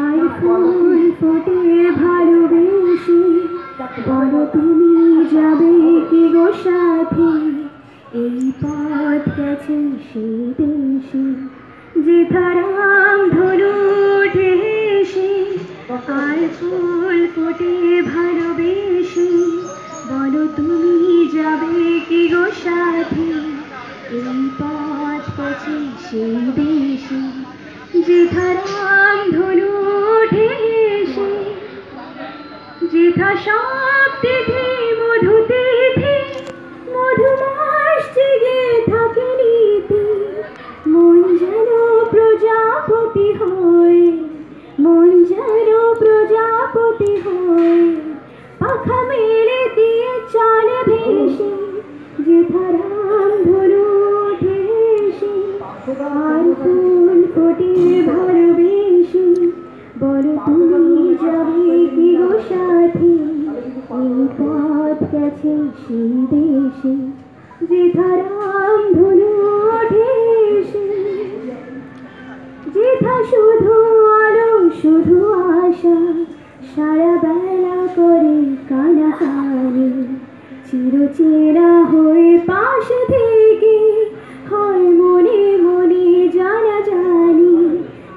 আর ফুল ফোটে ভালোবেসে, বলো তুমি যাবে কি গো সাথে, এই পথ গেছে সেই দেশে, যেথারাম ধনু উঠে এসে। আর ফুল ফোটে ভালোবেসে, বলো তুমি যাবে কি গো সাথে, এই পথ গেছে সেই দেশে, যেথারাম ধনু উঠে এসে। যেথা সব তিথি মধু তিথি, মধুমাস জেগে থাকে নীতি, মন যেন প্রজাপতি হয়, মন যেন প্রজাপতি হয়, পাখা মেলে দিয়ে চলে ভেসে, যেথারাম ধনু উঠে এসে। আর ফুল ফোটে ভালোবেসে, বলো তুমি যাবে কি গো সাথে, এই পথ গেছে সেই দেশে, যেথারাম ধনু ওঠে এসে। যেথা শুধু আলো শুধু আশা, সারা বেলা করে কানাকানি, চিরচেনা হয়ে পাশে থেকে হয় মনে মনে জানা জানি।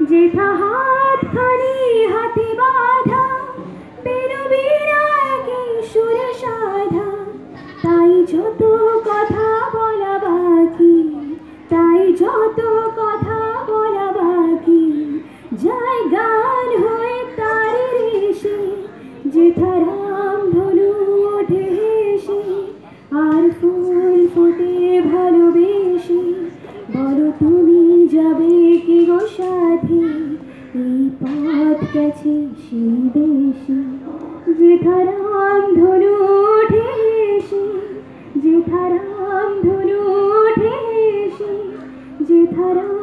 যেথা হাতখানি হাতে বাঁধা, বেরোবিনা একই সুরে সাধা, তাই যত কথা বলা বাকি, তাই যত কথা বলা বাকি, যায় গান হয়ে তারি রেশে, যেথারাম ধনু ওঠে এসে। আর ফুল ফোটে ভালোবেসে, বলো তুমি যাবে কি গো সাথে, এই পথ গেছে সেই দেশে, যেথারাম ধনু ওঠে এসে, যেথারাম ধনু ওঠে এসে, যেথারাম